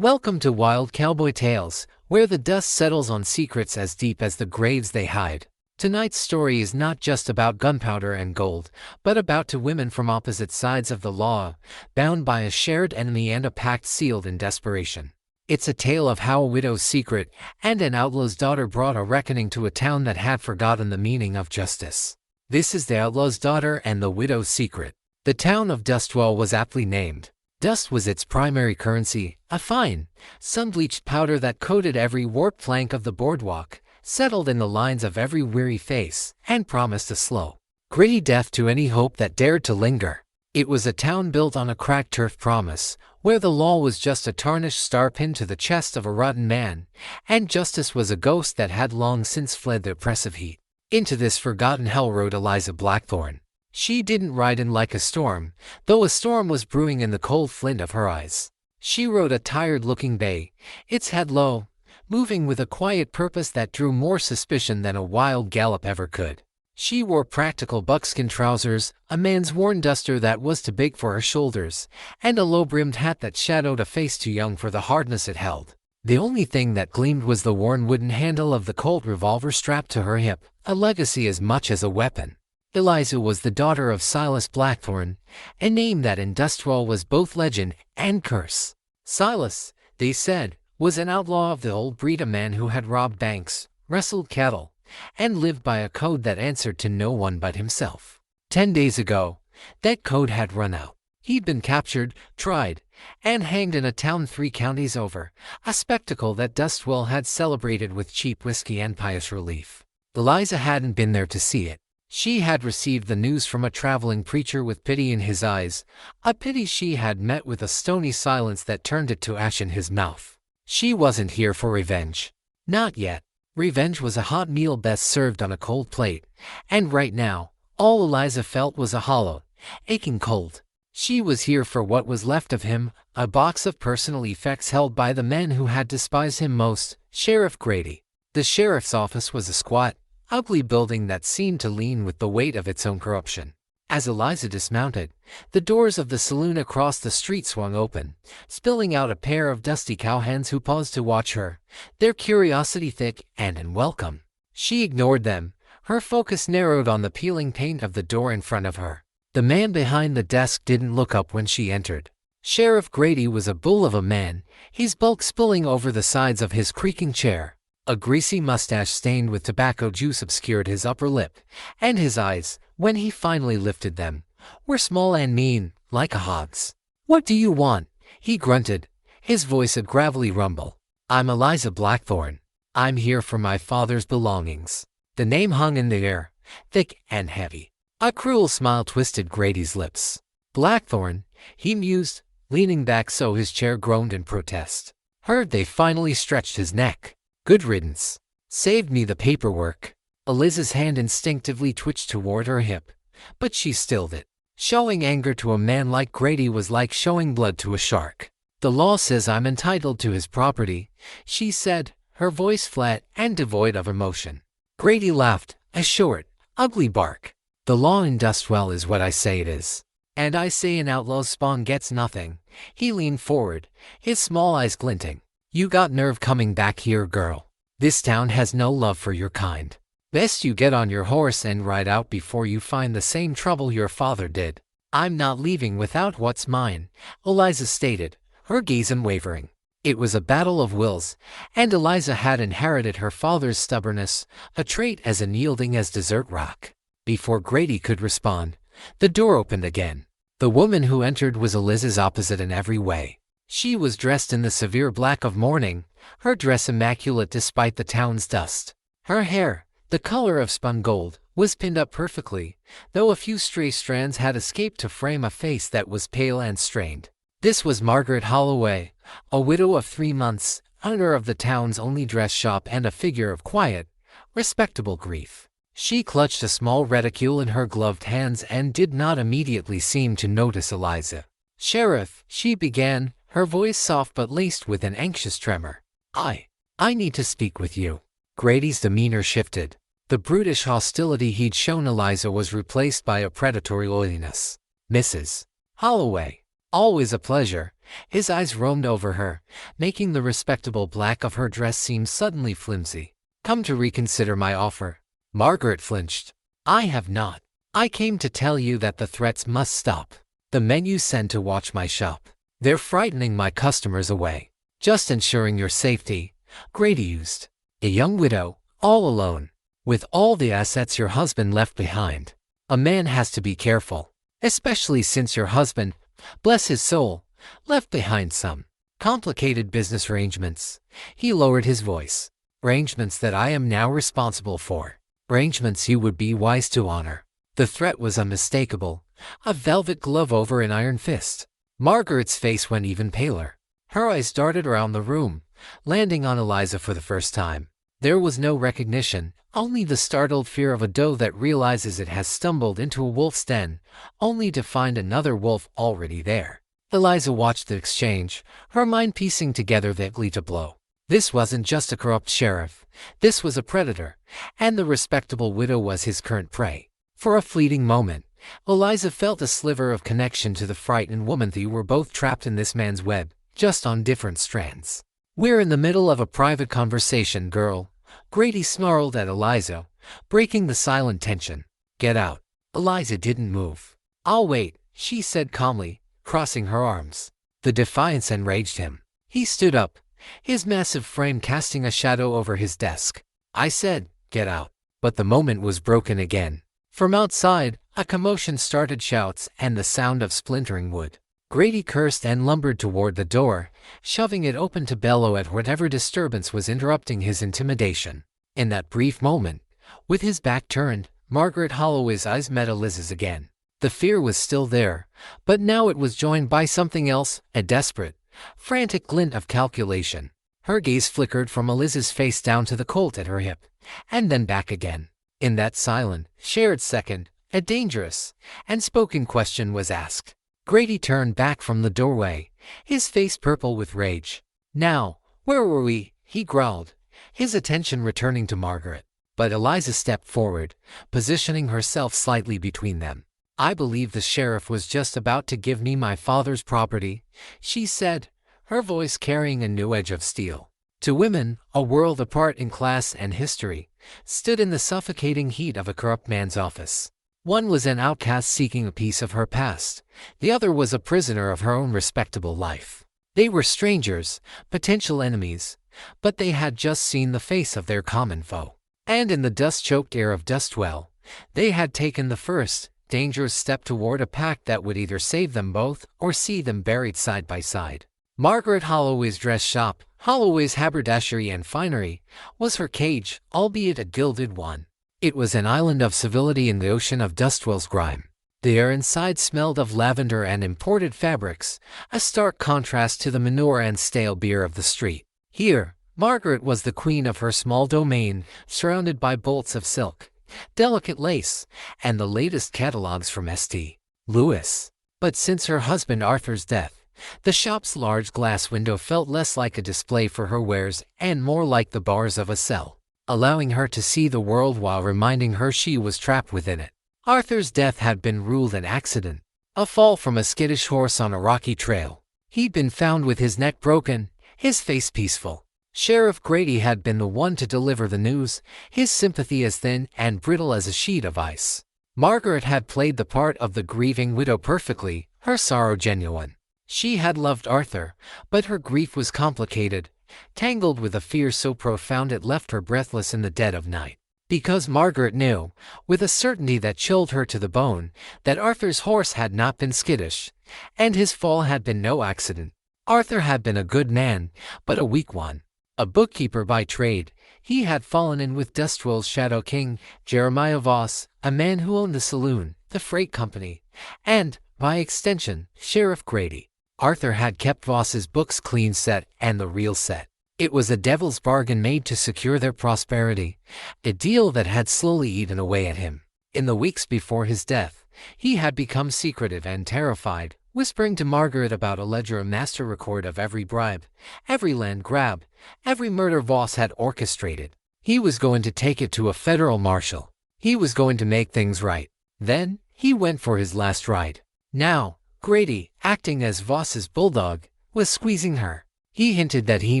Welcome to Wild Cowboy Tales, where the dust settles on secrets as deep as the graves they hide. Tonight's story is not just about gunpowder and gold, but about two women from opposite sides of the law, bound by a shared enemy and a pact sealed in desperation. It's a tale of how a widow's secret and an outlaw's daughter brought a reckoning to a town that had forgotten the meaning of justice. This is The Outlaw's Daughter and the Widow's Secret. The town of Dustwell was aptly named. Dust was its primary currency, a fine, sun-bleached powder that coated every warped plank of the boardwalk, settled in the lines of every weary face, and promised a slow, gritty death to any hope that dared to linger. It was a town built on a cracked turf promise, where the law was just a tarnished star pinned to the chest of a rotten man, and justice was a ghost that had long since fled the oppressive heat. Into this forgotten hell rode Eliza Blackthorne. She didn't ride in like a storm, though a storm was brewing in the cold flint of her eyes. She rode a tired-looking bay, its head low, moving with a quiet purpose that drew more suspicion than a wild gallop ever could. She wore practical buckskin trousers, a man's worn duster that was too big for her shoulders, and a low-brimmed hat that shadowed a face too young for the hardness it held. The only thing that gleamed was the worn wooden handle of the Colt revolver strapped to her hip, a legacy as much as a weapon. Eliza was the daughter of Silas Blackthorne, a name that in Dustwell was both legend and curse. Silas, they said, was an outlaw of the old breed, a man who had robbed banks, wrestled cattle, and lived by a code that answered to no one but himself. 10 days ago, that code had run out. He'd been captured, tried, and hanged in a town 3 counties over, a spectacle that Dustwell had celebrated with cheap whiskey and pious relief. Eliza hadn't been there to see it. She had received the news from a traveling preacher with pity in his eyes, a pity she had met with a stony silence that turned it to ash in his mouth. She wasn't here for revenge. Not yet. Revenge was a hot meal best served on a cold plate, and right now, all Eliza felt was a hollow, aching cold. She was here for what was left of him, a box of personal effects held by the men who had despised him most, Sheriff Grady. The sheriff's office was a squat, ugly building that seemed to lean with the weight of its own corruption. As Eliza dismounted, the doors of the saloon across the street swung open, spilling out a pair of dusty cowhands who paused to watch her, their curiosity thick and unwelcome. She ignored them, her focus narrowed on the peeling paint of the door in front of her. The man behind the desk didn't look up when she entered. Sheriff Grady was a bull of a man, his bulk spilling over the sides of his creaking chair. A greasy mustache stained with tobacco juice obscured his upper lip, and his eyes, when he finally lifted them, were small and mean, like a hog's. "What do you want?" he grunted, his voice a gravelly rumble. "I'm Eliza Blackthorne. I'm here for my father's belongings." The name hung in the air, thick and heavy. A cruel smile twisted Grady's lips. "Blackthorne," he mused, leaning back so his chair groaned in protest. Heard they finally stretched his neck. Good riddance. Saved me the paperwork. Eliza's hand instinctively twitched toward her hip, but she stilled it. Showing anger to a man like Grady was like showing blood to a shark. "The law says I'm entitled to his property," she said, her voice flat and devoid of emotion. Grady laughed, a short, ugly bark. "The law in Dustwell is what I say it is. And I say an outlaw's spawn gets nothing." He leaned forward, his small eyes glinting. "You got nerve coming back here, girl. This town has no love for your kind. Best you get on your horse and ride out before you find the same trouble your father did." "I'm not leaving without what's mine," Eliza stated, her gaze unwavering. It was a battle of wills, and Eliza had inherited her father's stubbornness, a trait as unyielding as desert rock. Before Grady could respond, the door opened again. The woman who entered was Eliza's opposite in every way. She was dressed in the severe black of mourning, her dress immaculate despite the town's dust. Her hair, the color of spun gold, was pinned up perfectly, though a few stray strands had escaped to frame a face that was pale and strained. This was Margaret Holloway, a widow of 3 months, owner of the town's only dress shop and a figure of quiet, respectable grief. She clutched a small reticule in her gloved hands and did not immediately seem to notice Eliza. "Sheriff," she began, her voice soft but laced with an anxious tremor. I need to speak with you." Grady's demeanor shifted. The brutish hostility he'd shown Eliza was replaced by a predatory oiliness. "Mrs. Holloway, always a pleasure," His eyes roamed over her, making the respectable black of her dress seem suddenly flimsy. "Come to reconsider my offer." Margaret flinched. "I have not. I came to tell you that the threats must stop. The men you send to watch my shop, they're frightening my customers away. Just ensuring your safety." Grady used. "A young widow, all alone, with all the assets your husband left behind. A man has to be careful, especially since your husband, bless his soul, left behind some complicated business arrangements." He lowered his voice. "Arrangements that I am now responsible for. Arrangements you would be wise to honor." The threat was unmistakable, a velvet glove over an iron fist. Margaret's face went even paler. Her eyes darted around the room, landing on Eliza for the first time. There was no recognition, only the startled fear of a doe that realizes it has stumbled into a wolf's den, only to find another wolf already there. Eliza watched the exchange, her mind piecing together vaguely to blow. This wasn't just a corrupt sheriff, this was a predator, and the respectable widow was his current prey. For a fleeting moment, Eliza felt a sliver of connection to the frightened woman. They were both trapped in this man's web, just on different strands. "We're in the middle of a private conversation, girl," Grady snarled at Eliza, breaking the silent tension. "Get out." Eliza didn't move. "I'll wait," she said calmly, crossing her arms. The defiance enraged him. He stood up, his massive frame casting a shadow over his desk. "I said, get out." But the moment was broken again. From outside, a commotion started, shouts and the sound of splintering wood. Grady cursed and lumbered toward the door, shoving it open to bellow at whatever disturbance was interrupting his intimidation. In that brief moment, with his back turned, Margaret Holloway's eyes met Eliza's again. The fear was still there, but now it was joined by something else, a desperate, frantic glint of calculation. Her gaze flickered from Eliza's face down to the Colt at her hip, and then back again. In that silent, shared second, a dangerous and spoken question was asked. Grady turned back from the doorway, his face purple with rage. "Now, where were we?" he growled, his attention returning to Margaret. But Eliza stepped forward, positioning herself slightly between them. "I believe the sheriff was just about to give me my father's property," she said, her voice carrying a new edge of steel. Two women, a world apart in class and history, stood in the suffocating heat of a corrupt man's office. One was an outcast seeking a piece of her past. The other was a prisoner of her own respectable life. They were strangers, potential enemies, but they had just seen the face of their common foe. And in the dust-choked air of Dustwell, they had taken the first, dangerous step toward a pact that would either save them both or see them buried side by side. Margaret Holloway's dress shop, Holloway's haberdashery and finery, was her cage, albeit a gilded one. It was an island of civility in the ocean of Dustwell's grime. The air inside smelled of lavender and imported fabrics, a stark contrast to the manure and stale beer of the street. Here, Margaret was the queen of her small domain, surrounded by bolts of silk, delicate lace, and the latest catalogs from St. Louis. But since her husband Arthur's death, the shop's large glass window felt less like a display for her wares and more like the bars of a cell, allowing her to see the world while reminding her she was trapped within it. Arthur's death had been ruled an accident, a fall from a skittish horse on a rocky trail. He'd been found with his neck broken, his face peaceful. Sheriff Grady had been the one to deliver the news, his sympathy as thin and brittle as a sheet of ice. Margaret had played the part of the grieving widow perfectly, her sorrow genuine. She had loved Arthur, but her grief was complicated, tangled with a fear so profound it left her breathless in the dead of night. Because Margaret knew, with a certainty that chilled her to the bone, that Arthur's horse had not been skittish, and his fall had been no accident. Arthur had been a good man, but a weak one. A bookkeeper by trade, he had fallen in with Dustwell's Shadow King, Jeremiah Voss, a man who owned the saloon, the freight company, and, by extension, Sheriff Grady. Arthur had kept Voss's books clean set and the real set. It was a devil's bargain made to secure their prosperity, a deal that had slowly eaten away at him. In the weeks before his death, he had become secretive and terrified, whispering to Margaret about a ledger, a master record of every bribe, every land grab, every murder Voss had orchestrated. He was going to take it to a federal marshal. He was going to make things right. Then, he went for his last ride. Now, Grady, acting as Voss's bulldog, was squeezing her. He hinted that he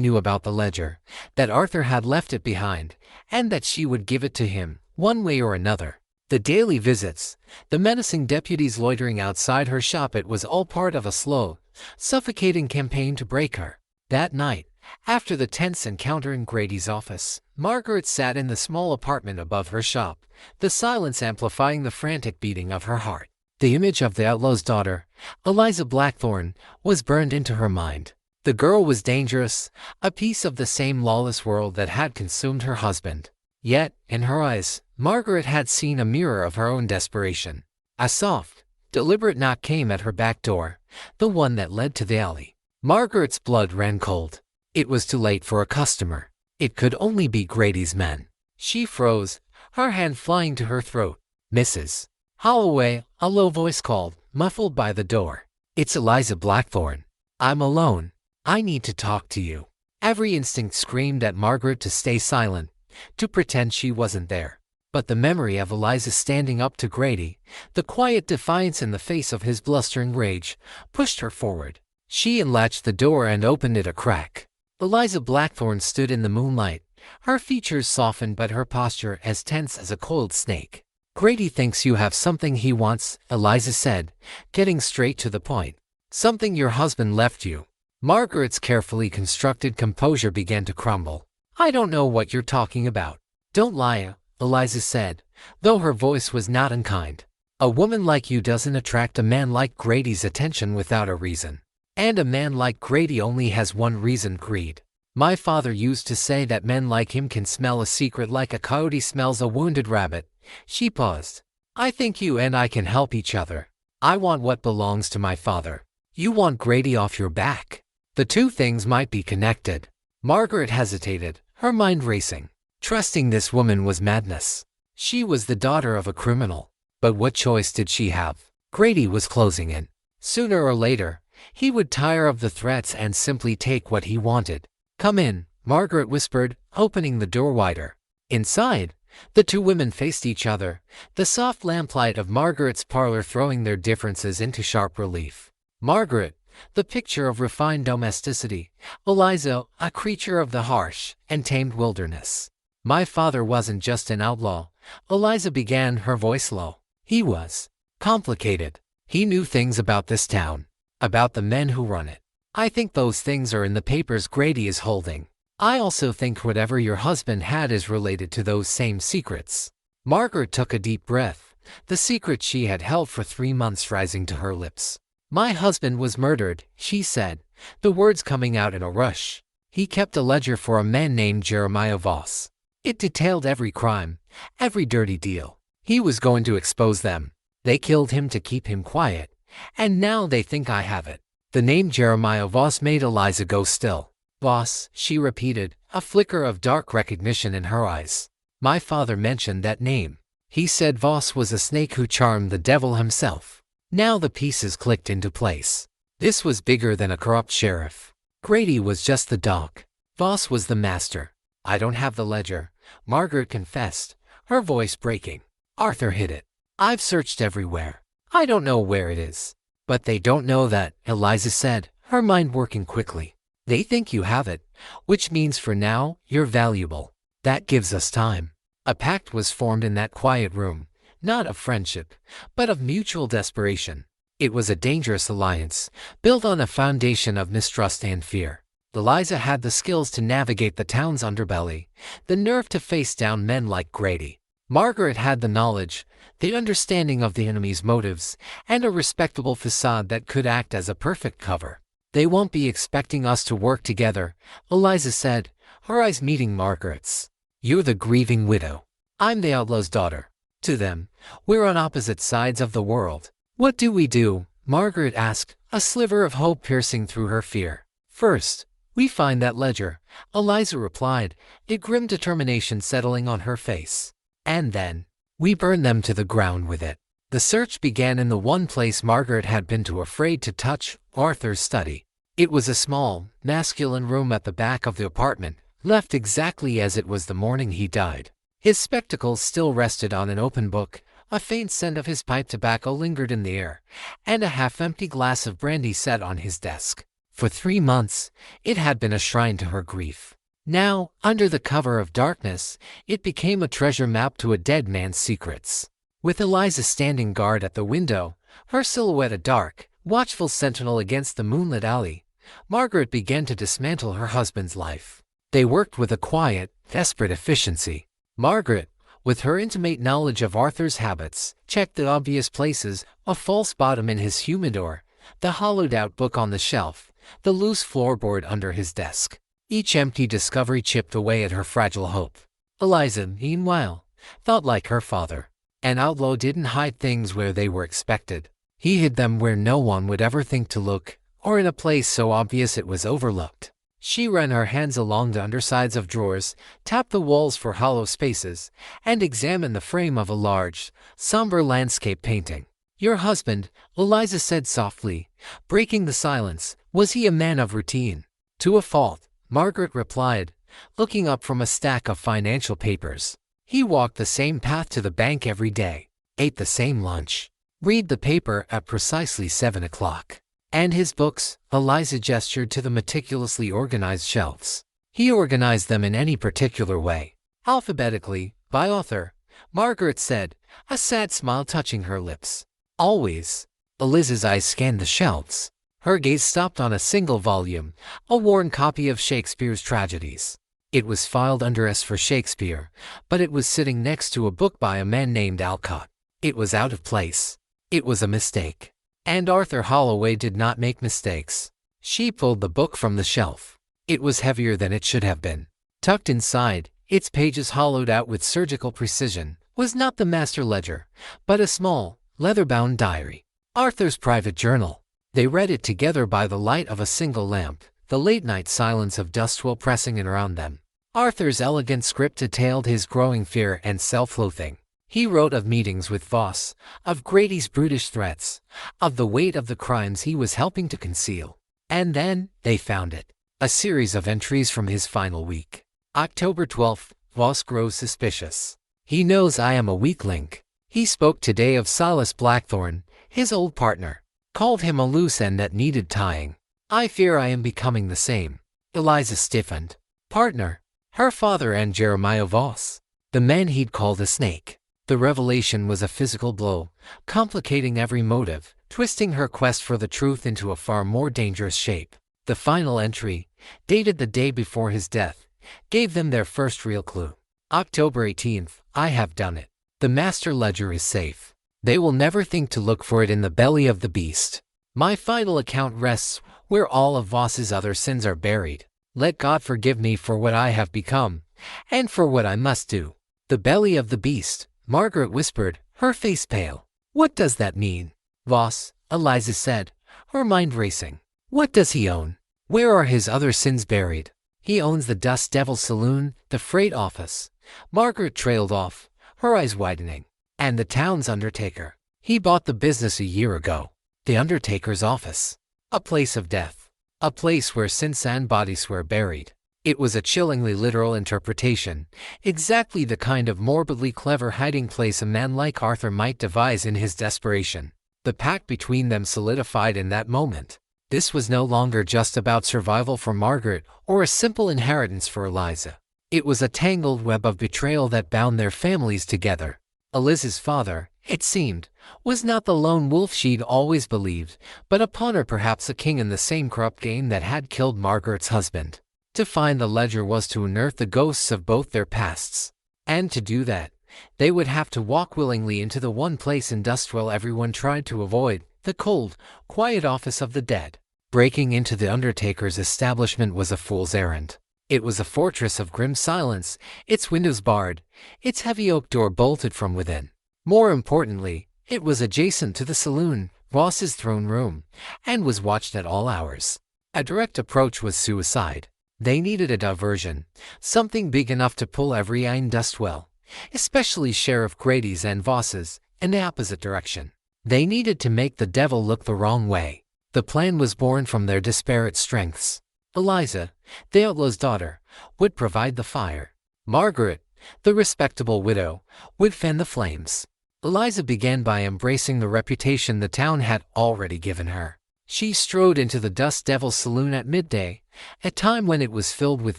knew about the ledger, that Arthur had left it behind, and that she would give it to him, one way or another. The daily visits, the menacing deputies loitering outside her shop, it was all part of a slow, suffocating campaign to break her. That night, after the tense encounter in Grady's office, Margaret sat in the small apartment above her shop, the silence amplifying the frantic beating of her heart. The image of the outlaw's daughter, Eliza Blackthorne, was burned into her mind. The girl was dangerous, a piece of the same lawless world that had consumed her husband. Yet, in her eyes, Margaret had seen a mirror of her own desperation. A soft, deliberate knock came at her back door, the one that led to the alley. Margaret's blood ran cold. It was too late for a customer. It could only be Grady's men. She froze, her hand flying to her throat. "Mrs. Holloway," a low voice called, muffled by the door. "It's Eliza Blackthorne. I'm alone. I need to talk to you." Every instinct screamed at Margaret to stay silent, to pretend she wasn't there. But the memory of Eliza standing up to Grady, the quiet defiance in the face of his blustering rage, pushed her forward. She unlatched the door and opened it a crack. Eliza Blackthorne stood in the moonlight, her features softened but her posture as tense as a coiled snake. "Grady thinks you have something he wants," Eliza said, getting straight to the point. "Something your husband left you." Margaret's carefully constructed composure began to crumble. "I don't know what you're talking about." "Don't lie," Eliza said, though her voice was not unkind. "A woman like you doesn't attract a man like Grady's attention without a reason. And a man like Grady only has one reason: greed. My father used to say that men like him can smell a secret like a coyote smells a wounded rabbit." She paused. "I think you and I can help each other. I want what belongs to my father. You want Grady off your back. The two things might be connected." Margaret hesitated, her mind racing. Trusting this woman was madness. She was the daughter of a criminal. But what choice did she have? Grady was closing in. Sooner or later, he would tire of the threats and simply take what he wanted. "Come in," Margaret whispered, opening the door wider. Inside, the two women faced each other, the soft lamplight of Margaret's parlor throwing their differences into sharp relief. Margaret, the picture of refined domesticity; Eliza, a creature of the harsh and tamed wilderness. "My father wasn't just an outlaw," Eliza began, her voice low. "He was complicated. He knew things about this town, about the men who run it. I think those things are in the papers Grady is holding. I also think whatever your husband had is related to those same secrets." Margaret took a deep breath, the secret she had held for 3 months rising to her lips. "My husband was murdered," she said, the words coming out in a rush. "He kept a ledger for a man named Jeremiah Voss. It detailed every crime, every dirty deal. He was going to expose them. They killed him to keep him quiet, and now they think I have it." The name Jeremiah Voss made Eliza go still. "Voss," she repeated, a flicker of dark recognition in her eyes. "My father mentioned that name. He said Voss was a snake who charmed the devil himself." Now the pieces clicked into place. This was bigger than a corrupt sheriff. Grady was just the dog. Voss was the master. "I don't have the ledger," Margaret confessed, her voice breaking. "Arthur hid it. I've searched everywhere. I don't know where it is." "But they don't know that," Eliza said, her mind working quickly. "They think you have it, which means for now, you're valuable. That gives us time." A pact was formed in that quiet room, not of friendship, but of mutual desperation. It was a dangerous alliance, built on a foundation of mistrust and fear. Eliza had the skills to navigate the town's underbelly, the nerve to face down men like Grady. Margaret had the knowledge, the understanding of the enemy's motives, and a respectable facade that could act as a perfect cover. "They won't be expecting us to work together," Eliza said, her eyes meeting Margaret's. "You're the grieving widow. I'm the outlaw's daughter. To them, we're on opposite sides of the world." "What do we do?" Margaret asked, a sliver of hope piercing through her fear. "First, we find that ledger," Eliza replied, a grim determination settling on her face. "And then, we burn them to the ground with it." The search began in the one place Margaret had been too afraid to touch, Arthur's study. It was a small, masculine room at the back of the apartment, left exactly as it was the morning he died. His spectacles still rested on an open book, a faint scent of his pipe tobacco lingered in the air, and a half-empty glass of brandy sat on his desk. For 3 months, it had been a shrine to her grief. Now, under the cover of darkness, it became a treasure map to a dead man's secrets. With Eliza standing guard at the window, her silhouette a dark, watchful sentinel against the moonlit alley, Margaret began to dismantle her husband's life. They worked with a quiet, desperate efficiency. Margaret, with her intimate knowledge of Arthur's habits, checked the obvious places: a false bottom in his humidor, the hollowed-out book on the shelf, the loose floorboard under his desk. Each empty discovery chipped away at her fragile hope. Eliza, meanwhile, thought like her father. An outlaw didn't hide things where they were expected. He hid them where no one would ever think to look, or in a place so obvious it was overlooked. She ran her hands along the undersides of drawers, tapped the walls for hollow spaces, and examined the frame of a large, somber landscape painting. "Your husband," Eliza said softly, breaking the silence, "was he a man of routine?" "To a fault," Margaret replied, looking up from a stack of financial papers. "He walked the same path to the bank every day, ate the same lunch, read the paper at precisely 7 o'clock. And his books," Eliza gestured to the meticulously organized shelves. "He organized them in any particular way. Alphabetically, by author," Margaret said, a sad smile touching her lips. "Always." Eliza's eyes scanned the shelves. Her gaze stopped on a single volume, a worn copy of Shakespeare's tragedies. It was filed under S for Shakespeare, but it was sitting next to a book by a man named Alcott. It was out of place. It was a mistake. And Arthur Holloway did not make mistakes. She pulled the book from the shelf. It was heavier than it should have been. Tucked inside, its pages hollowed out with surgical precision, was not the master ledger, but a small, leather-bound diary. Arthur's private journal. They read it together by the light of a single lamp, the late-night silence of dust-swirl pressing in around them. Arthur's elegant script detailed his growing fear and self-loathing. He wrote of meetings with Voss, of Grady's brutish threats, of the weight of the crimes he was helping to conceal. And then, they found it. A series of entries from his final week. October 12th, Voss grows suspicious. "He knows I am a weak link. He spoke today of Silas Blackthorne, his old partner. Called him a loose end that needed tying. I fear I am becoming the same." Eliza stiffened. Partner? Her father and Jeremiah Voss. The man he'd called a snake. The revelation was a physical blow, complicating every motive, twisting her quest for the truth into a far more dangerous shape. The final entry, dated the day before his death, gave them their first real clue. October 18th, "I have done it. The master ledger is safe. They will never think to look for it in the belly of the beast. My final account rests where all of Voss's other sins are buried. Let God forgive me for what I have become, and for what I must do." "The belly of the beast," Margaret whispered, her face pale. "What does that mean?" "Voss," Eliza said, her mind racing. "What does he own? Where are his other sins buried?" "He owns the Dust Devil Saloon, the freight office." Margaret trailed off, her eyes widening. "And the town's undertaker. He bought the business a year ago. The undertaker's office. A place of death. A place where sins and bodies were buried." It was a chillingly literal interpretation, exactly the kind of morbidly clever hiding place a man like Arthur might devise in his desperation. The pact between them solidified in that moment. This was no longer just about survival for Margaret or a simple inheritance for Eliza. It was a tangled web of betrayal that bound their families together. Eliza's father, it seemed, was not the lone wolf she'd always believed, but a pawn, perhaps a king in the same corrupt game that had killed Margaret's husband. To find the ledger was to unearth the ghosts of both their pasts. And to do that, they would have to walk willingly into the one place in Dustwell everyone tried to avoid, the cold, quiet office of the dead. Breaking into the undertaker's establishment was a fool's errand. It was a fortress of grim silence, its windows barred, its heavy oak door bolted from within. More importantly, it was adjacent to the saloon, Voss's throne room, and was watched at all hours. A direct approach was suicide. They needed a diversion, something big enough to pull every eye in Dustwell, especially Sheriff Grady's and Voss's, in the opposite direction. They needed to make the devil look the wrong way. The plan was born from their disparate strengths. Eliza, the outlaw's daughter, would provide the fire. Margaret, the respectable widow, would fan the flames. Eliza began by embracing the reputation the town had already given her. She strode into the Dust Devil's saloon at midday, a time when it was filled with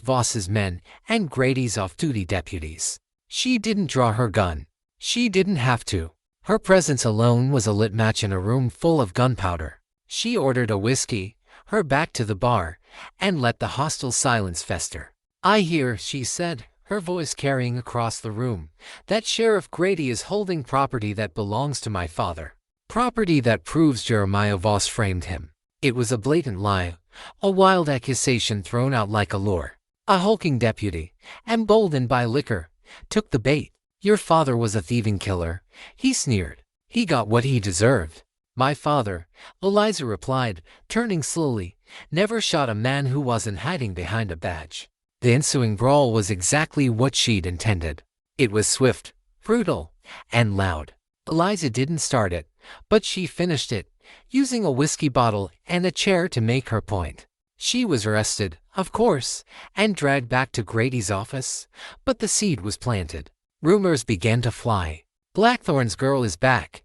Voss's men and Grady's off-duty deputies. She didn't draw her gun. She didn't have to. Her presence alone was a lit match in a room full of gunpowder. She ordered a whiskey, her back to the bar, and let the hostile silence fester. "I hear," she said, her voice carrying across the room, "that Sheriff Grady is holding property that belongs to my father. Property that proves Jeremiah Voss framed him." It was a blatant lie, a wild accusation thrown out like a lure. A hulking deputy, emboldened by liquor, took the bait. "Your father was a thieving killer," he sneered. "He got what he deserved." "My father," Eliza replied, turning slowly, "never shot a man who wasn't hiding behind a badge." The ensuing brawl was exactly what she'd intended. It was swift, brutal, and loud. Eliza didn't start it, but she finished it, using a whiskey bottle and a chair to make her point. She was arrested, of course, and dragged back to Grady's office, but the seed was planted. Rumors began to fly. "Blackthorn's girl is back,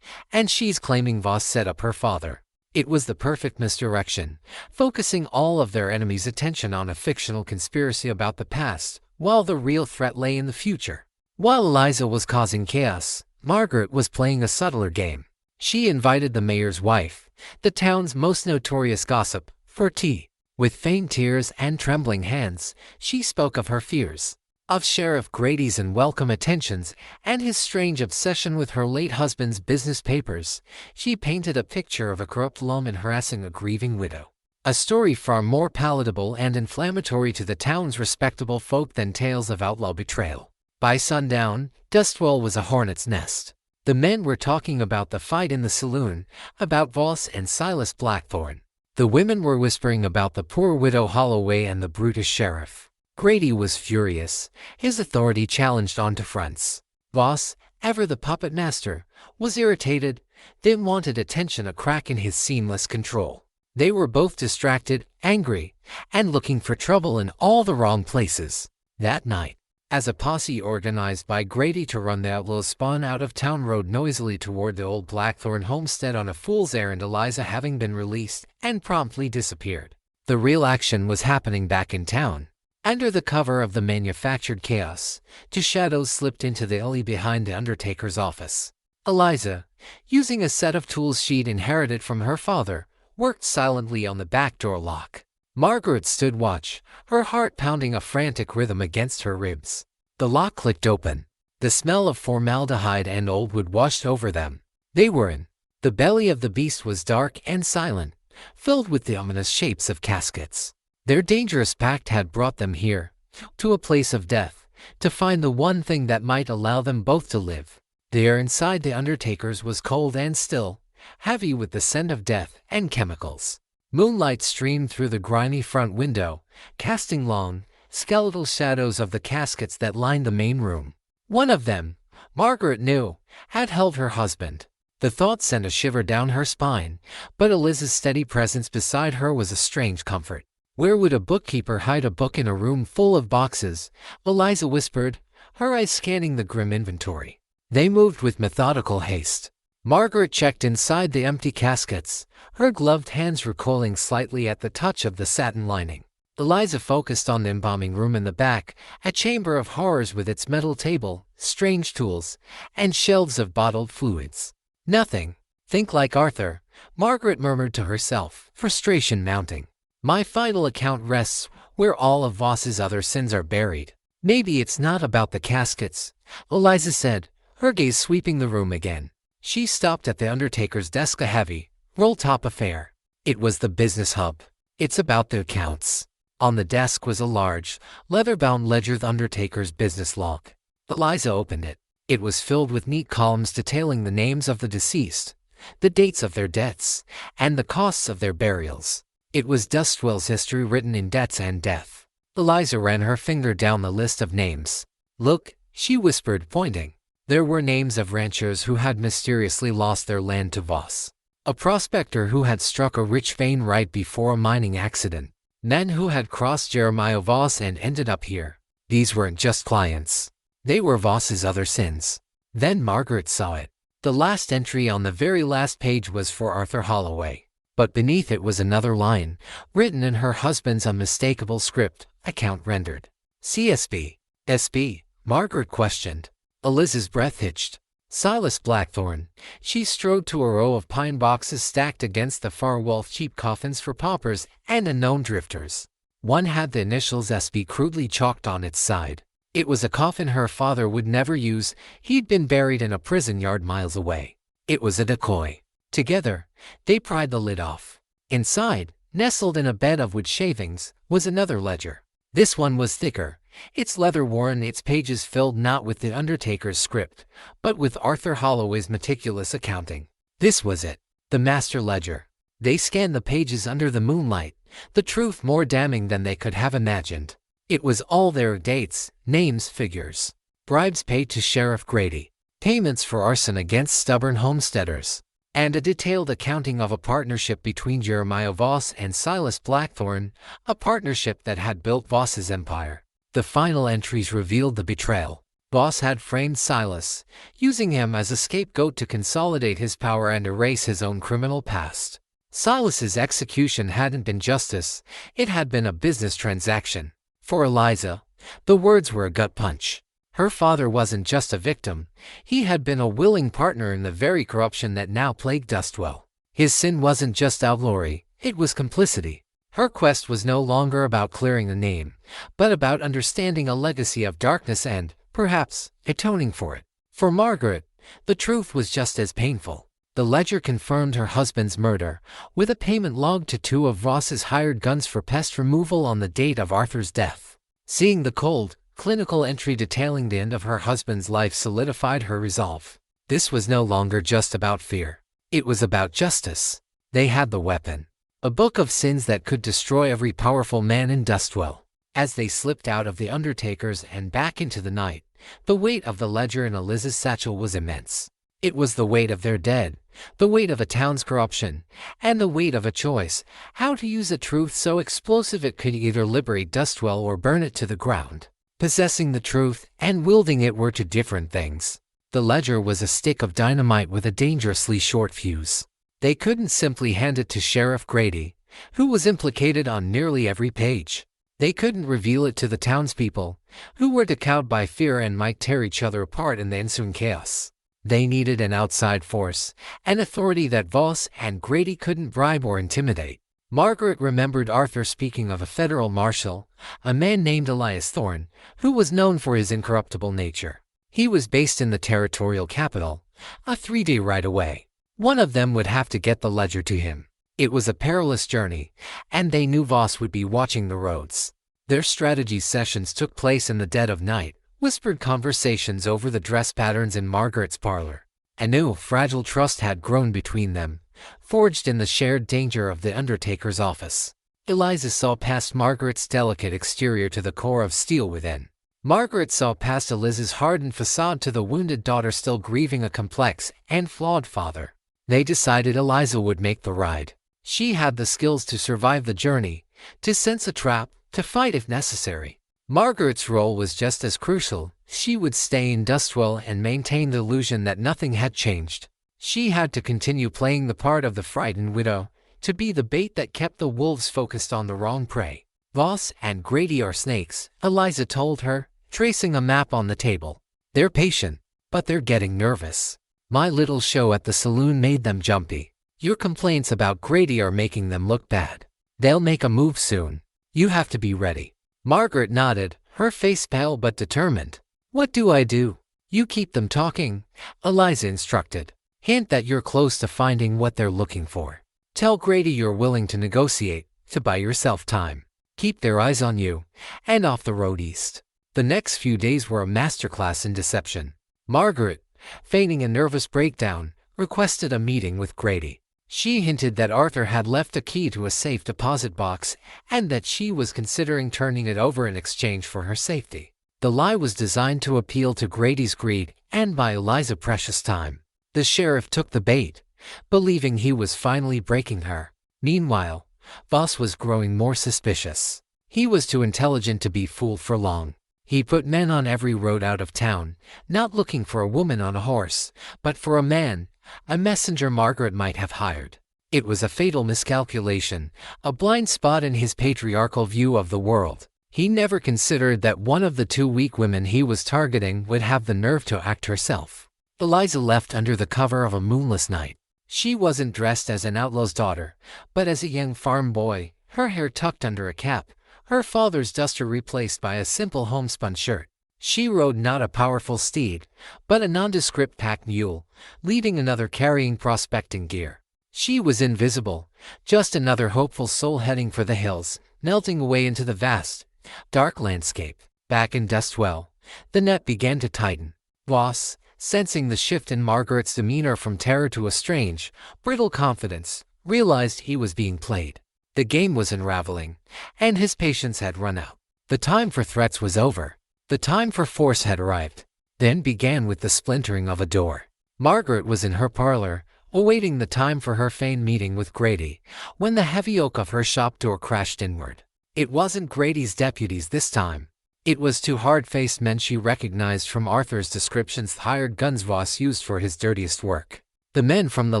and she's claiming Voss set up her father." It was the perfect misdirection, focusing all of their enemies' attention on a fictional conspiracy about the past, while the real threat lay in the future. While Eliza was causing chaos, Margaret was playing a subtler game. She invited the mayor's wife, the town's most notorious gossip, for tea. With faint tears and trembling hands, she spoke of her fears, of Sheriff Grady's unwelcome attentions, and his strange obsession with her late husband's business papers. She painted a picture of a corrupt lawman harassing a grieving widow. A story far more palatable and inflammatory to the town's respectable folk than tales of outlaw betrayal. By sundown, Dustwell was a hornet's nest. The men were talking about the fight in the saloon, about Voss and Silas Blackthorn. The women were whispering about the poor widow Holloway and the brutish sheriff. Grady was furious, his authority challenged onto fronts. Voss, ever the puppet master, was irritated, then wanted attention, a crack in his seamless control. They were both distracted, angry, and looking for trouble in all the wrong places. That night, as a posse organized by Grady to run the Outlaws spun out of town, rode noisily toward the old Blackthorn homestead on a fool's errand, Eliza having been released, and promptly disappeared. The real action was happening back in town. Under the cover of the manufactured chaos, two shadows slipped into the alley behind the undertaker's office. Eliza, using a set of tools she'd inherited from her father, worked silently on the back door lock. Margaret stood watch, her heart pounding a frantic rhythm against her ribs. The lock clicked open. The smell of formaldehyde and old wood washed over them. They were in. The belly of the beast was dark and silent, filled with the ominous shapes of caskets. Their dangerous pact had brought them here, to a place of death, to find the one thing that might allow them both to live. The air inside the undertaker's was cold and still, heavy with the scent of death and chemicals. Moonlight streamed through the grimy front window, casting long, skeletal shadows of the caskets that lined the main room. One of them, Margaret knew, had held her husband. The thought sent a shiver down her spine, but Eliza's steady presence beside her was a strange comfort. "Where would a bookkeeper hide a book in a room full of boxes?" Eliza whispered, her eyes scanning the grim inventory. They moved with methodical haste. Margaret checked inside the empty caskets, her gloved hands recoiling slightly at the touch of the satin lining. Eliza focused on the embalming room in the back, a chamber of horrors with its metal table, strange tools, and shelves of bottled fluids. "Nothing. Think like Arthur," Margaret murmured to herself, frustration mounting. "My final account rests where all of Voss's other sins are buried." "Maybe it's not about the caskets," Eliza said, her gaze sweeping the room again. She stopped at the undertaker's desk, a heavy, roll-top affair. It was the business hub. "It's about the accounts." On the desk was a large, leather-bound ledger, the undertaker's business log. Eliza opened it. It was filled with neat columns detailing the names of the deceased, the dates of their deaths, and the costs of their burials. It was Dustwell's history written in debts and death. Eliza ran her finger down the list of names. "Look," she whispered, pointing. There were names of ranchers who had mysteriously lost their land to Voss, a prospector who had struck a rich vein right before a mining accident, men who had crossed Jeremiah Voss and ended up here. These weren't just clients. They were Voss's other sins. Then Margaret saw it. The last entry on the very last page was for Arthur Holloway. But beneath it was another line, written in her husband's unmistakable script, account rendered. CSB. SB, Margaret questioned. Eliz's breath hitched. Silas Blackthorne. She strode to a row of pine boxes stacked against the far wall, cheap coffins for paupers and unknown drifters. One had the initials SB crudely chalked on its side. It was a coffin her father would never use. He'd been buried in a prison yard miles away. It was a decoy. Together, they pried the lid off. Inside, nestled in a bed of wood shavings, was another ledger. This one was thicker, its leather worn, its pages filled not with the undertaker's script, but with Arthur Holloway's meticulous accounting. This was it, the master ledger. They scanned the pages under the moonlight, the truth more damning than they could have imagined. It was all there: dates, names, figures. Bribes paid to Sheriff Grady, payments for arson against stubborn homesteaders, and a detailed accounting of a partnership between Jeremiah Voss and Silas Blackthorne, a partnership that had built Voss's empire. The final entries revealed the betrayal. Voss had framed Silas, using him as a scapegoat to consolidate his power and erase his own criminal past. Silas's execution hadn't been justice, it had been a business transaction. For Eliza, the words were a gut punch. Her father wasn't just a victim, he had been a willing partner in the very corruption that now plagued Dustwell. His sin wasn't just outlawry, it was complicity. Her quest was no longer about clearing the name, but about understanding a legacy of darkness and, perhaps, atoning for it. For Margaret, the truth was just as painful. The ledger confirmed her husband's murder, with a payment logged to 2 of Voss's hired guns for pest removal on the date of Arthur's death. Seeing the cold, clinical entry detailing the end of her husband's life solidified her resolve. This was no longer just about fear. It was about justice. They had the weapon. A book of sins that could destroy every powerful man in Dustwell. As they slipped out of the undertaker's and back into the night, the weight of the ledger in Eliz's satchel was immense. It was the weight of their dead, the weight of a town's corruption, and the weight of a choice, how to use a truth so explosive it could either liberate Dustwell or burn it to the ground. Possessing the truth and wielding it were two different things. The ledger was a stick of dynamite with a dangerously short fuse. They couldn't simply hand it to Sheriff Grady, who was implicated on nearly every page. They couldn't reveal it to the townspeople, who were cowed by fear and might tear each other apart in the ensuing chaos. They needed an outside force, an authority that Voss and Grady couldn't bribe or intimidate. Margaret remembered Arthur speaking of a federal marshal, a man named Elias Thorne, who was known for his incorruptible nature. He was based in the territorial capital, a 3-day ride away. One of them would have to get the ledger to him. It was a perilous journey, and they knew Voss would be watching the roads. Their strategy sessions took place in the dead of night, whispered conversations over the dress patterns in Margaret's parlor. A new, fragile trust had grown between them, forged in the shared danger of the undertaker's office. Eliza saw past Margaret's delicate exterior to the core of steel within. Margaret saw past Eliz's hardened facade to the wounded daughter still grieving a complex and flawed father. They decided Eliza would make the ride. She had the skills to survive the journey, to sense a trap, to fight if necessary. Margaret's role was just as crucial. She would stay in Dustwell and maintain the illusion that nothing had changed. She had to continue playing the part of the frightened widow, to be the bait that kept the wolves focused on the wrong prey. Voss and Grady are snakes, Eliza told her, tracing a map on the table. They're patient, but they're getting nervous. My little show at the saloon made them jumpy. Your complaints about Grady are making them look bad. They'll make a move soon. You have to be ready. Margaret nodded, her face pale but determined. What do I do? You keep them talking, Eliza instructed. Hint that you're close to finding what they're looking for. Tell Grady you're willing to negotiate, to buy yourself time. Keep their eyes on you, and off the road east. The next few days were a masterclass in deception. Margaret, feigning a nervous breakdown, requested a meeting with Grady. She hinted that Arthur had left a key to a safe deposit box and that she was considering turning it over in exchange for her safety. The lie was designed to appeal to Grady's greed and buy Eliza precious time. The sheriff took the bait, believing he was finally breaking her. Meanwhile, Voss was growing more suspicious. He was too intelligent to be fooled for long. He put men on every road out of town, not looking for a woman on a horse, but for a man, a messenger Margaret might have hired. It was a fatal miscalculation, a blind spot in his patriarchal view of the world. He never considered that one of the two weak women he was targeting would have the nerve to act herself. Eliza left under the cover of a moonless night. She wasn't dressed as an outlaw's daughter, but as a young farm boy, her hair tucked under a cap, her father's duster replaced by a simple homespun shirt. She rode not a powerful steed, but a nondescript pack mule, leading another carrying prospecting gear. She was invisible, just another hopeful soul heading for the hills, melting away into the vast, dark landscape. Back in Dustwell, the net began to tighten. Voss, sensing the shift in Margaret's demeanor from terror to a strange, brittle confidence, realized he was being played. The game was unraveling, and his patience had run out. The time for threats was over. The time for force had arrived. Then began with the splintering of a door. Margaret was in her parlor, awaiting the time for her feigned meeting with Grady, when the heavy oak of her shop door crashed inward. It wasn't Grady's deputies this time. It was two hard-faced men she recognized from Arthur's descriptions, the hired guns Voss used for his dirtiest work. The men from the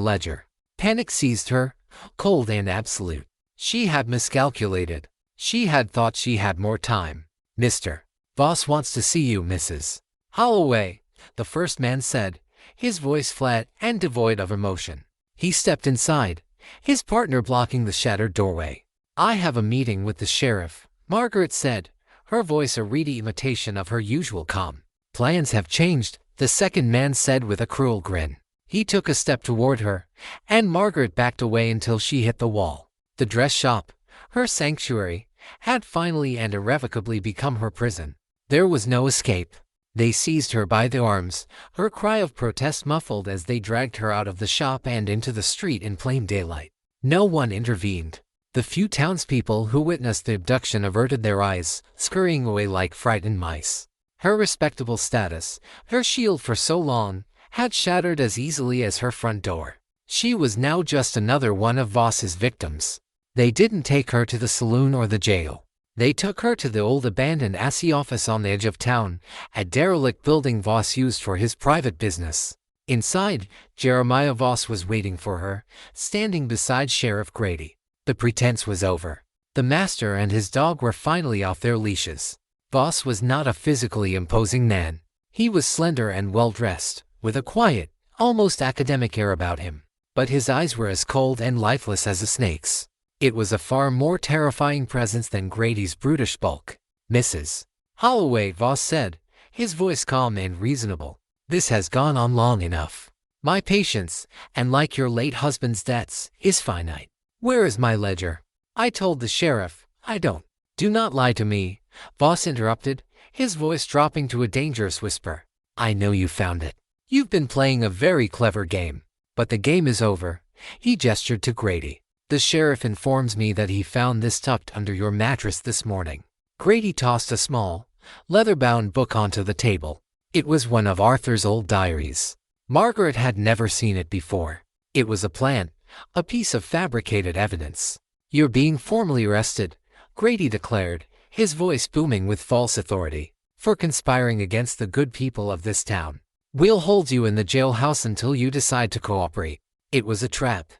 ledger. Panic seized her, cold and absolute. She had miscalculated. She had thought she had more time. "Mr. Voss wants to see you, Mrs. Holloway," the first man said, his voice flat and devoid of emotion. He stepped inside, his partner blocking the shattered doorway. "I have a meeting with the sheriff," Margaret said, her voice a reedy imitation of her usual calm. "Plans have changed," the second man said with a cruel grin. He took a step toward her, and Margaret backed away until she hit the wall. The dress shop, her sanctuary, had finally and irrevocably become her prison. There was no escape. They seized her by the arms, her cry of protest muffled as they dragged her out of the shop and into the street in plain daylight. No one intervened. The few townspeople who witnessed the abduction averted their eyes, scurrying away like frightened mice. Her respectable status, her shield for so long, had shattered as easily as her front door. She was now just another one of Voss's victims. They didn't take her to the saloon or the jail. They took her to the old abandoned assy office on the edge of town, a derelict building Voss used for his private business. Inside, Jeremiah Voss was waiting for her, standing beside Sheriff Grady. The pretense was over. The master and his dog were finally off their leashes. Voss was not a physically imposing man. He was slender and well-dressed, with a quiet, almost academic air about him. But his eyes were as cold and lifeless as a snake's. It was a far more terrifying presence than Grady's brutish bulk. "Mrs. Holloway," Voss said, his voice calm and reasonable. "This has gone on long enough. My patience, and like your late husband's debts, is finite. Where is my ledger?" "I told the sheriff, I don't." "Do not lie to me," Voss interrupted, his voice dropping to a dangerous whisper. "I know you found it. You've been playing a very clever game. But the game is over." He gestured to Grady. "The sheriff informs me that he found this tucked under your mattress this morning." Grady tossed a small, leather-bound book onto the table. It was one of Arthur's old diaries. Margaret had never seen it before. It was a plant, a piece of fabricated evidence. "You're being formally arrested," Grady declared, his voice booming with false authority, "for conspiring against the good people of this town. We'll hold you in the jailhouse until you decide to cooperate." It was a trap,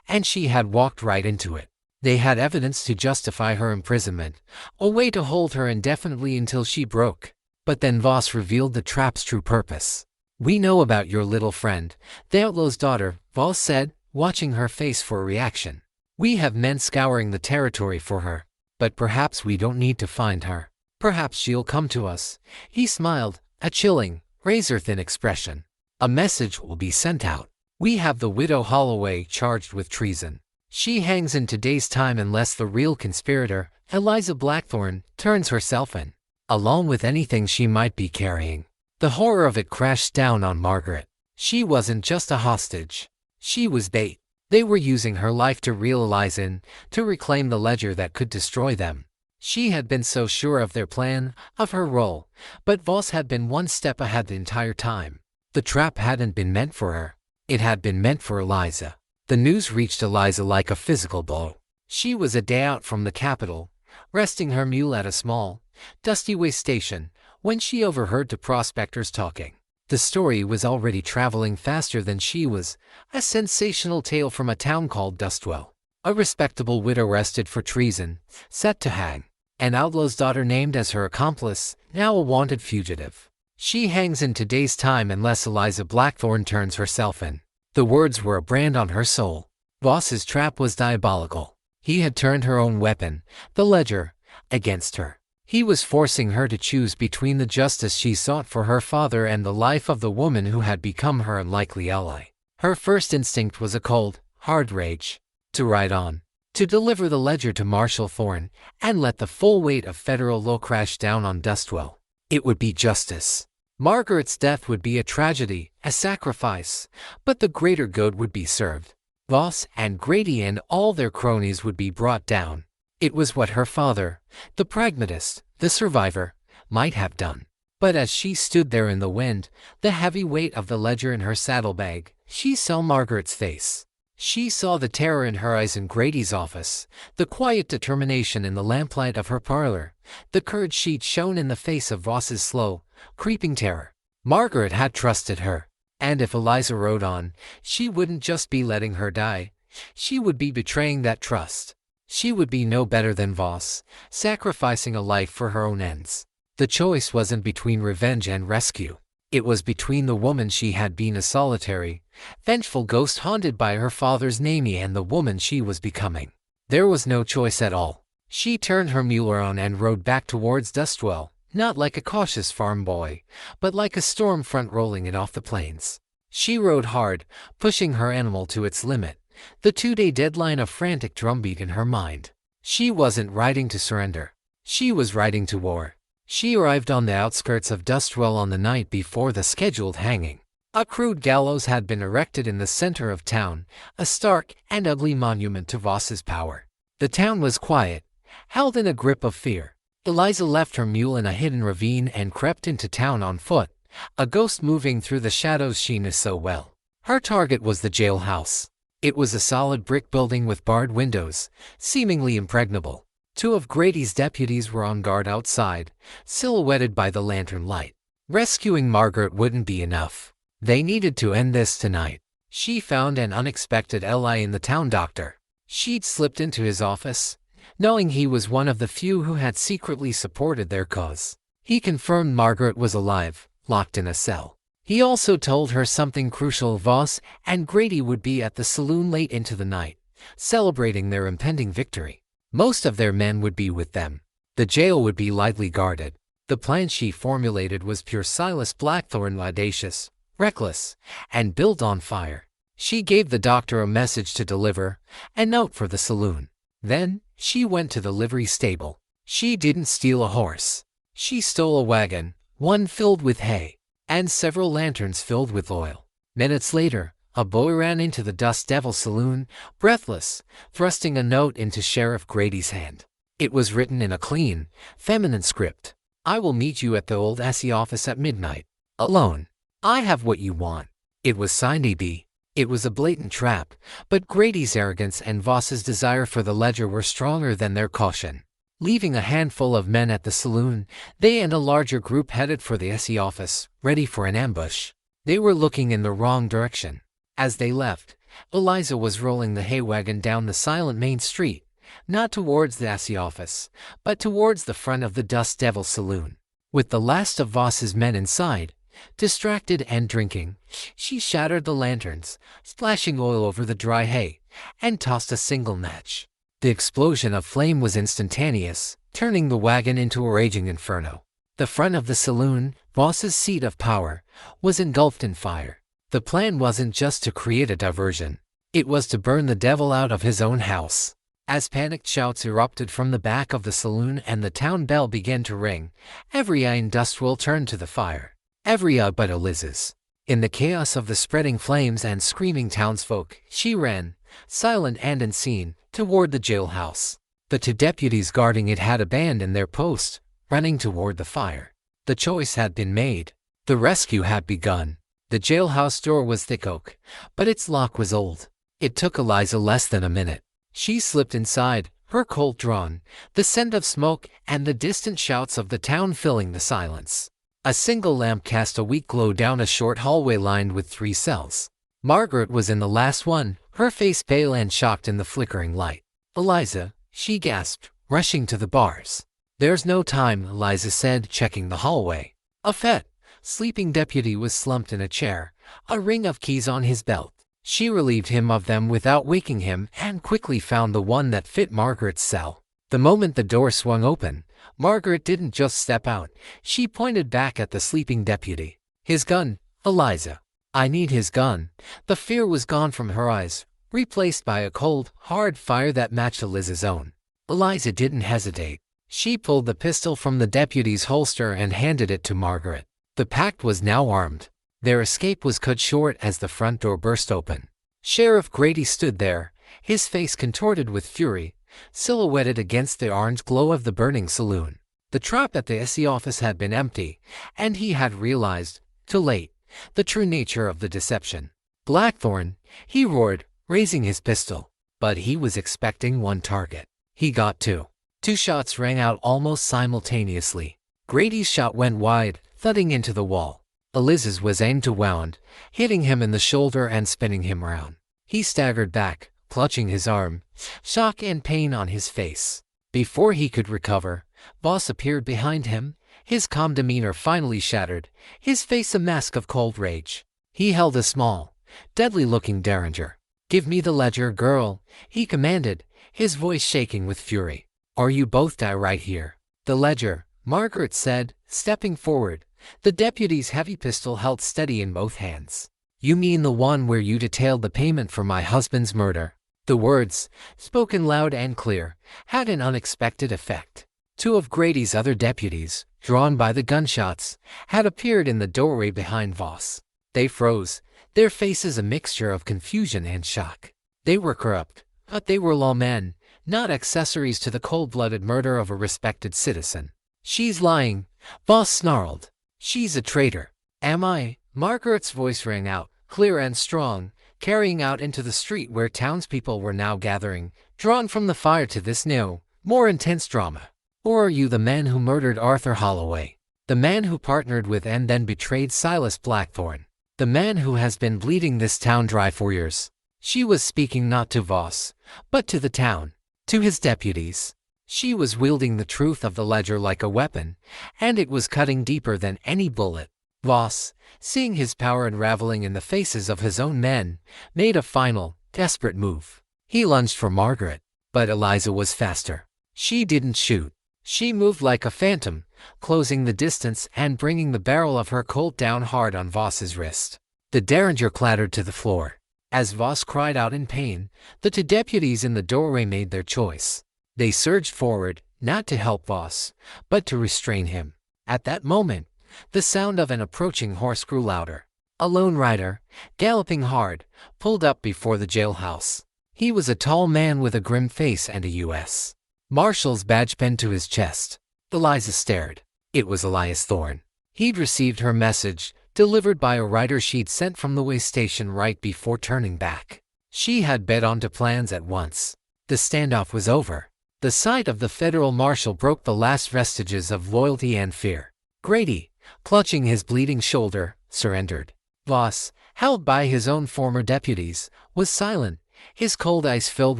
and she had walked right into it. They had evidence to justify her imprisonment, a way to hold her indefinitely until she broke. But then Voss revealed the trap's true purpose. "We know about your little friend, the outlaw's daughter," Voss said, watching her face for a reaction. "We have men scouring the territory for her. But perhaps we don't need to find her. Perhaps she'll come to us." He smiled, a chilling, razor-thin expression. "A message will be sent out. We have the widow Holloway charged with treason. She hangs in today's time unless the real conspirator, Eliza Blackthorne, turns herself in, along with anything she might be carrying." The horror of it crashed down on Margaret. She wasn't just a hostage. She was bait. They were using her life to reel Eliza in, to reclaim the ledger that could destroy them. She had been so sure of their plan, of her role, but Voss had been one step ahead the entire time. The trap hadn't been meant for her. It had been meant for Eliza. The news reached Eliza like a physical blow. She was a day out from the capital, resting her mule at a small, dusty way station, when she overheard the prospectors talking. The story was already traveling faster than she was, a sensational tale from a town called Dustwell. A respectable widow arrested for treason, set to hang. An outlaw's daughter named as her accomplice, now a wanted fugitive. She hangs in today's time unless Eliza Blackthorne turns herself in. The words were a brand on her soul. Voss's trap was diabolical. He had turned her own weapon, the ledger, against her. He was forcing her to choose between the justice she sought for her father and the life of the woman who had become her unlikely ally. Her first instinct was a cold, hard rage. To ride on. To deliver the ledger to Marshal Thorne, and let the full weight of federal law crash down on Dustwell. It would be justice. Margaret's death would be a tragedy, a sacrifice, but the greater good would be served. Voss and Grady and all their cronies would be brought down. It was what her father, the pragmatist, the survivor, might have done. But as she stood there in the wind, the heavy weight of the ledger in her saddlebag, she saw Margaret's face. She saw the terror in her eyes in Grady's office, the quiet determination in the lamplight of her parlor, the courage she'd shown in the face of Voss's slow, creeping terror. Margaret had trusted her, and if Eliza rode on, she wouldn't just be letting her die, she would be betraying that trust. She would be no better than Voss, sacrificing a life for her own ends. The choice wasn't between revenge and rescue. It was between the woman she had been, a solitary, vengeful ghost haunted by her father's name, and the woman she was becoming. There was no choice at all. She turned her mule around and rode back towards Dustwell, not like a cautious farm boy, but like a storm front rolling it off the plains. She rode hard, pushing her animal to its limit, the 2-day deadline a frantic drumbeat in her mind. She wasn't riding to surrender. She was riding to war. She arrived on the outskirts of Dustwell on the night before the scheduled hanging. A crude gallows had been erected in the center of town, a stark and ugly monument to Voss's power. The town was quiet, held in a grip of fear. Eliza left her mule in a hidden ravine and crept into town on foot, a ghost moving through the shadows she knew so well. Her target was the jailhouse. It was a solid brick building with barred windows, seemingly impregnable. 2 of Grady's deputies were on guard outside, silhouetted by the lantern light. Rescuing Margaret wouldn't be enough. They needed to end this tonight. She found an unexpected ally in the town doctor. She'd slipped into his office, knowing he was one of the few who had secretly supported their cause. He confirmed Margaret was alive, locked in a cell. He also told her something crucial: Voss and Grady would be at the saloon late into the night, celebrating their impending victory. Most of their men would be with them. The jail would be lightly guarded. The plan she formulated was pure Silas Blackthorne, audacious, reckless, and built on fire. She gave the doctor a message to deliver, a note for the saloon. Then, she went to the livery stable. She didn't steal a horse. She stole a wagon, one filled with hay, and several lanterns filled with oil. Minutes later, a boy ran into the Dust Devil saloon, breathless, thrusting a note into Sheriff Grady's hand. It was written in a clean, feminine script. "I will meet you at the old SE office at midnight. Alone. I have what you want." It was signed AB. It was a blatant trap, but Grady's arrogance and Voss's desire for the ledger were stronger than their caution. Leaving a handful of men at the saloon, they and a larger group headed for the SE office, ready for an ambush. They were looking in the wrong direction. As they left, Eliza was rolling the hay wagon down the silent main street, not towards the SE office, but towards the front of the Dust Devil saloon. With the last of Voss's men inside, distracted and drinking, she shattered the lanterns, splashing oil over the dry hay, and tossed a single match. The explosion of flame was instantaneous, turning the wagon into a raging inferno. The front of the saloon, Voss's seat of power, was engulfed in fire. The plan wasn't just to create a diversion. It was to burn the devil out of his own house. As panicked shouts erupted from the back of the saloon and the town bell began to ring, every eye in Dustwell turned to the fire. Every eye but Eliza's. In the chaos of the spreading flames and screaming townsfolk, she ran, silent and unseen, toward the jailhouse. The 2 deputies guarding it had abandoned their post, running toward the fire. The choice had been made. The rescue had begun. The jailhouse door was thick oak, but its lock was old. It took Eliza less than a minute. She slipped inside, her Colt drawn, the scent of smoke and the distant shouts of the town filling the silence. A single lamp cast a weak glow down a short hallway lined with 3 cells. Margaret was in the last one, her face pale and shocked in the flickering light. "Eliza," she gasped, rushing to the bars. "There's no time," Eliza said, checking the hallway. A fat, sleeping deputy was slumped in a chair, a ring of keys on his belt. She relieved him of them without waking him and quickly found the one that fit Margaret's cell. The moment the door swung open, Margaret didn't just step out, she pointed back at the sleeping deputy. "His gun, Eliza. I need his gun." The fear was gone from her eyes, replaced by a cold, hard fire that matched Eliza's own. Eliza didn't hesitate. She pulled the pistol from the deputy's holster and handed it to Margaret. The Pact was now armed. Their escape was cut short as the front door burst open. Sheriff Grady stood there, his face contorted with fury, silhouetted against the orange glow of the burning saloon. The trap at the SE office had been empty, and he had realized, too late, the true nature of the deception. "Blackthorn," he roared, raising his pistol. But he was expecting one target. He got two. 2 shots rang out almost simultaneously. Grady's shot went wide, thudding into the wall. Eliza's was aimed to wound, hitting him in the shoulder and spinning him round. He staggered back, clutching his arm, shock and pain on his face. Before he could recover, Voss appeared behind him, his calm demeanor finally shattered, his face a mask of cold rage. He held a small, deadly-looking derringer. "Give me the ledger, girl," he commanded, his voice shaking with fury. "Or you both die right here." "The ledger," Margaret said, stepping forward, the deputy's heavy pistol held steady in both hands. "You mean the one where you detailed the payment for my husband's murder?" The words, spoken loud and clear, had an unexpected effect. 2 of Grady's other deputies, drawn by the gunshots, had appeared in the doorway behind Voss. They froze, their faces a mixture of confusion and shock. They were corrupt, but they were lawmen, not accessories to the cold-blooded murder of a respected citizen. "She's lying," Voss snarled. "She's a traitor." "Am I?" Margaret's voice rang out, clear and strong, carrying out into the street where townspeople were now gathering, drawn from the fire to this new, more intense drama. "Or are you the man who murdered Arthur Holloway? The man who partnered with and then betrayed Silas Blackthorn? The man who has been bleeding this town dry for years?" She was speaking not to Voss, but to the town, to his deputies. She was wielding the truth of the ledger like a weapon, and it was cutting deeper than any bullet. Voss, seeing his power unraveling in the faces of his own men, made a final, desperate move. He lunged for Margaret, but Eliza was faster. She didn't shoot. She moved like a phantom, closing the distance and bringing the barrel of her Colt down hard on Voss's wrist. The derringer clattered to the floor. As Voss cried out in pain, the 2 deputies in the doorway made their choice. They surged forward, not to help Voss, but to restrain him. At that moment, the sound of an approaching horse grew louder. A lone rider, galloping hard, pulled up before the jailhouse. He was a tall man with a grim face and a U.S. Marshal's badge pinned to his chest. Eliza stared. It was Elias Thorne. He'd received her message, delivered by a rider she'd sent from the way station right before turning back. She had bet onto plans at once. The standoff was over. The sight of the federal marshal broke the last vestiges of loyalty and fear. Grady, clutching his bleeding shoulder, surrendered. Voss, held by his own former deputies, was silent, his cold eyes filled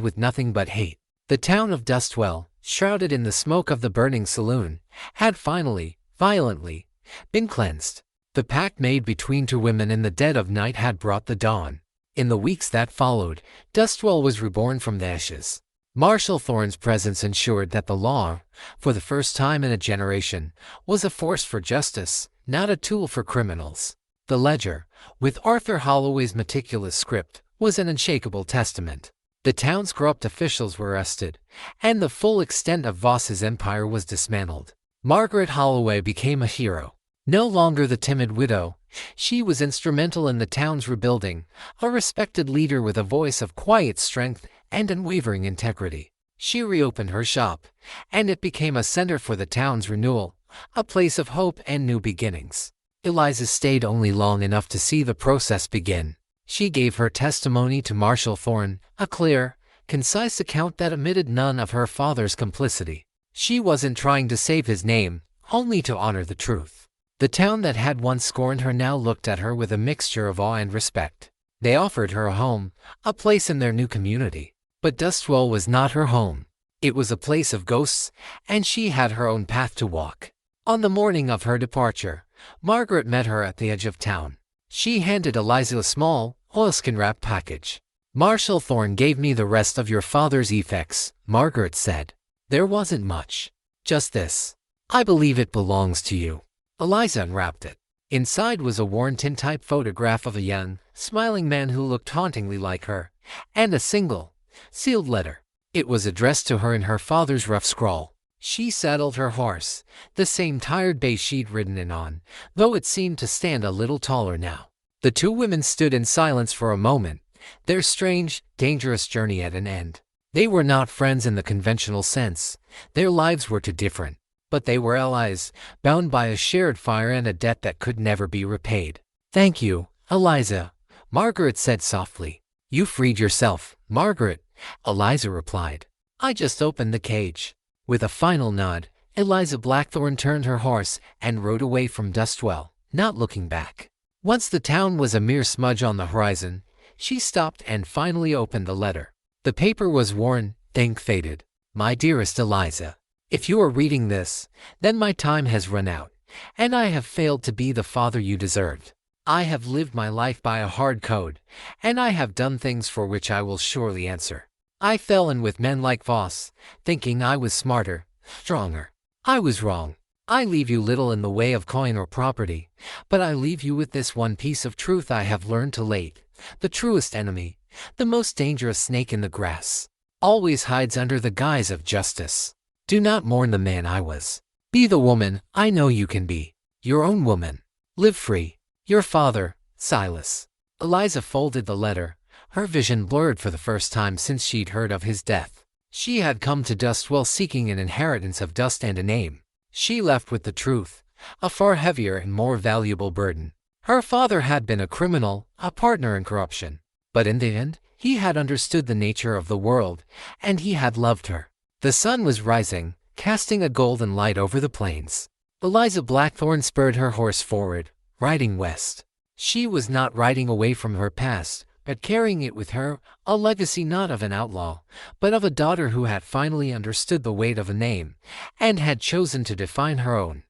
with nothing but hate. The town of Dustwell, shrouded in the smoke of the burning saloon, had finally, violently, been cleansed. The pact made between 2 women in the dead of night had brought the dawn. In the weeks that followed, Dustwell was reborn from the ashes. Marshal Thorne's presence ensured that the law, for the first time in a generation, was a force for justice, not a tool for criminals. The ledger, with Arthur Holloway's meticulous script, was an unshakable testament. The town's corrupt officials were arrested, and the full extent of Voss's empire was dismantled. Margaret Holloway became a hero. No longer the timid widow, she was instrumental in the town's rebuilding, a respected leader with a voice of quiet strength and unwavering integrity. She reopened her shop, and it became a center for the town's renewal, a place of hope and new beginnings. Eliza stayed only long enough to see the process begin. She gave her testimony to Marshal Thorne, a clear, concise account that omitted none of her father's complicity. She wasn't trying to save his name, only to honor the truth. The town that had once scorned her now looked at her with a mixture of awe and respect. They offered her a home, a place in their new community. But Dustwell was not her home. It was a place of ghosts, and she had her own path to walk. On the morning of her departure, Margaret met her at the edge of town. She handed Eliza a small, oilskin-wrapped package. "Marshal Thorne gave me the rest of your father's effects," Margaret said. "There wasn't much. Just this. I believe it belongs to you." Eliza unwrapped it. Inside was a worn tintype photograph of a young, smiling man who looked hauntingly like her, and a single, sealed letter. It was addressed to her in her father's rough scrawl. She saddled her horse, the same tired bay she'd ridden in on, though it seemed to stand a little taller now. The two women stood in silence for a moment, their strange, dangerous journey at an end. They were not friends in the conventional sense. Their lives were too different. But they were allies, bound by a shared fire and a debt that could never be repaid. "Thank you, Eliza," Margaret said softly. "You freed yourself, Margaret," Eliza replied. "I just opened the cage." With a final nod, Eliza Blackthorne turned her horse and rode away from Dustwell, not looking back. Once the town was a mere smudge on the horizon, she stopped and finally opened the letter. The paper was worn, ink-faded. "My dearest Eliza, if you are reading this, then my time has run out, and I have failed to be the father you deserved. I have lived my life by a hard code, and I have done things for which I will surely answer. I fell in with men like Voss, thinking I was smarter, stronger. I was wrong. I leave you little in the way of coin or property, but I leave you with this one piece of truth I have learned to late. The truest enemy, the most dangerous snake in the grass, always hides under the guise of justice. Do not mourn the man I was. Be the woman I know you can be. Your own woman. Live free. Your father, Silas." Eliza folded the letter, her vision blurred for the first time since she'd heard of his death. She had come to Dustwell seeking an inheritance of dust and a name. She left with the truth, a far heavier and more valuable burden. Her father had been a criminal, a partner in corruption. But in the end, he had understood the nature of the world, and he had loved her. The sun was rising, casting a golden light over the plains. Eliza Blackthorne spurred her horse forward, riding west. She was not riding away from her past, but carrying it with her, a legacy not of an outlaw, but of a daughter who had finally understood the weight of a name, and had chosen to define her own.